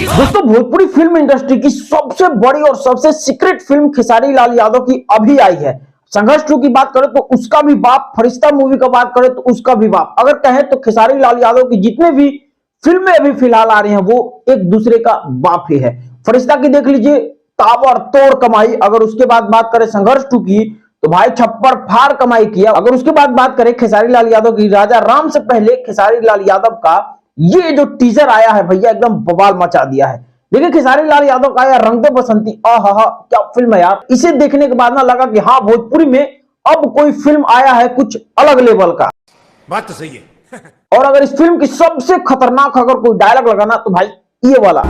दोस्तों, Bhojpuri film industry की सबसे बड़ी और सबसे सीक्रेट फिल्म खेसारी लाल यादव की अभी आई है। संघर्ष 2 की बात करें तो उसका भी बाप, फरिश्ता मूवी का बात करें तो उसका भी बाप। अगर कहें तो खेसारी लाल यादव की जितने भी फिल्में अभी फिलहाल आ रही हैं वो एक दूसरे का बाप ही है। फरिश्ता की देख लीजिए ताबड़तोड़ कमाई। अगर उसके बाद बात करें संघर्ष 2 की तो भाई छप्पर फाड़ कमाई किया। अगर उसके बाद बात करें खेसारी लाल यादव की, राजा राम से पहले खेसारी लाल यादव का ये जो टीजर आया है भैया एकदम बवाल मचा दिया है। देखिए खेसारी लाल यादव का यार रंग दे बसंती, आहा क्या फिल्म है यार। इसे देखने के बाद ना लगा कि हाँ भोजपुरी में अब कोई फिल्म आया है कुछ अलग लेवल का। बात तो सही है। और अगर इस फिल्म की सबसे खतरनाक अगर कोई डायलॉग लगाना तो भाई ये वाला,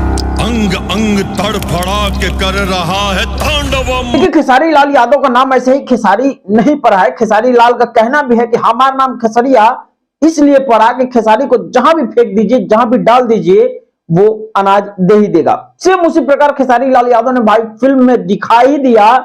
अंग अंग तड़फड़ा के कर रहा है तांडवम। देखिए खेसारी लाल यादव का नाम ऐसे ही खेसारी नहीं पड़ा है। खेसारी लाल का कहना भी है कि हमारा नाम खेसरिया इसलिए पड़ा कि खेसारी को जहां भी फेंक दीजिए, जहां भी डाल दीजिए वो अनाज दे ही देगा। सेम उसी प्रकार खेसारी लाल यादव ने भाई फिल्म में दिखा ही दिया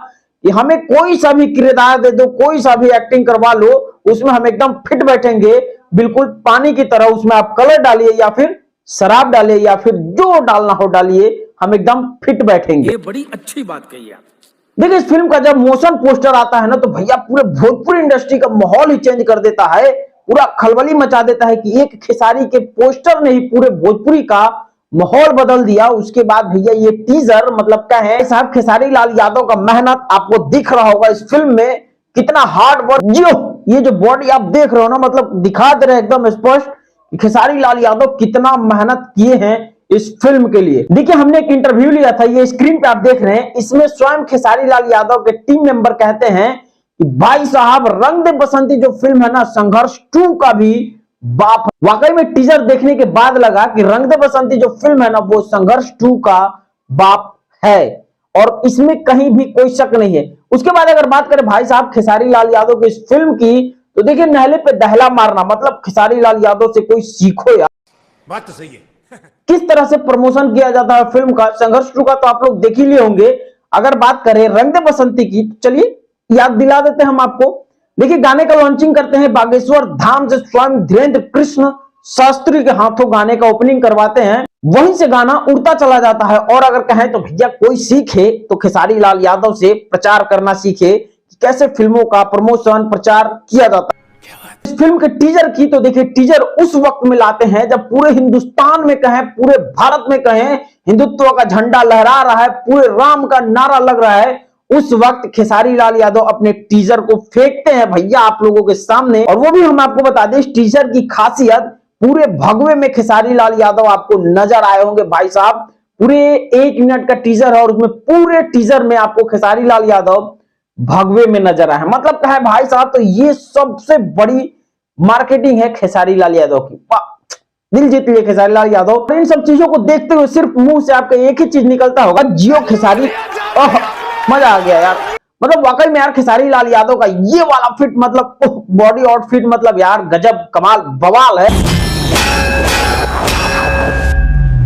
कि हमें कोई सा भी किरदार दे दो, कोई सा भी एक्टिंग करवा लो, उसमें हम एकदम फिट बैठेंगे, बिल्कुल पानी की तरह। उसमें आप कलर डालिए या फिर शराब डालिए या फिर जो डालना हो डालिए, हम एकदम फिट बैठेंगे। ये बड़ी अच्छी बात कही आप। देखिए इस फिल्म का जब मोशन पोस्टर आता है ना तो भैया पूरे भोजपुरी इंडस्ट्री का माहौल ही चेंज कर देता है, पूरा खलबली मचा देता है कि एक खेसारी के पोस्टर ने ही पूरे भोजपुरी का माहौल बदल दिया। उसके बाद भैया ये टीजर मतलब क्या है साहब, खेसारी लाल यादव का मेहनत आपको दिख रहा होगा इस फिल्म में, कितना हार्ड वर्क। जियो ये जो बॉडी आप देख रहे हो ना, मतलब दिखा दे रहे एकदम स्पष्ट खेसारी लाल यादव कितना मेहनत किए हैं इस फिल्म के लिए। देखिए हमने एक इंटरव्यू लिया था, ये स्क्रीन पे आप देख रहे हैं, इसमें स्वयं खेसारी लाल यादव के टीम मेंबर कहते हैं कि भाई साहब रंग दे बसंती जो फिल्म है ना, संघर्ष 2 का भी बाप। वाकई में टीजर देखने के बाद लगा कि रंग दे बसंती जो फिल्म है ना वो संघर्ष 2 का बाप है और इसमें कहीं भी कोई शक नहीं है। उसके बाद अगर बात करें भाई साहब खेसारी लाल यादव की इस फिल्म की तो देखिए नहले पे दहला मारना, मतलब खेसारी लाल यादव से कोई सीखो यार। बात तो सही है। किस तरह से प्रमोशन किया जाता है फिल्म का, संघर्ष 2 का तो आप लोग देख ही लिए होंगे। अगर बात करें रंग दे बसंती की तो चलिए याद दिला देते हैं हम आपको। देखिए गाने का लॉन्चिंग करते हैं बागेश्वर धाम से स्वयं धीरेन्द्र कृष्ण शास्त्री के हाथों गाने का ओपनिंग करवाते हैं, वहीं से गाना उड़ता चला जाता है। और अगर कहें तो भैया कोई सीखे तो खेसारी लाल यादव से प्रचार करना सीखे कि कैसे फिल्मों का प्रमोशन प्रचार किया जाता है। इस फिल्म के टीजर की तो देखिए टीजर उस वक्त में लाते हैं जब पूरे हिंदुस्तान में कहें, पूरे भारत में कहें, हिंदुत्व का झंडा लहरा रहा है, पूरे राम का नारा लग रहा है। उस वक्त खेसारी लाल यादव अपने टीजर को फेंकते हैं भैया आप लोगों के सामने। और वो भी हम आपको बता दें इस टीजर की खासियत, पूरे भगवे में खेसारी लाल यादव आपको नजर आए होंगे भाई साहब। पूरे 1 मिनट का टीजर है और उसमें पूरे टीजर में आपको खेसारी लाल यादव भगवे में नजर आए। मतलब क्या है भाई साहब, तो ये सबसे बड़ी मार्केटिंग है खेसारी लाल यादव की। दिल जीत लिए खेसारी लाल यादव। इन सब चीजों को देखते हुए सिर्फ मुंह से आपका एक ही चीज निकलता होगा, जियो खेसारी। मजा आ गया यार। मतलब वाकई में यार खेसारी लाल यादव का ये वाला फिट, मतलब बॉडी आउटफिट, मतलब यार गजब कमाल बवाल है।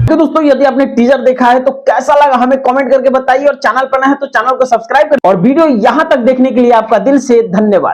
तो दोस्तों यदि आपने टीजर देखा है तो कैसा लगा हमें कमेंट करके बताइए और चैनल पर नए हैं तो चैनल को सब्सक्राइब करें। और वीडियो यहां तक देखने के लिए आपका दिल से धन्यवाद।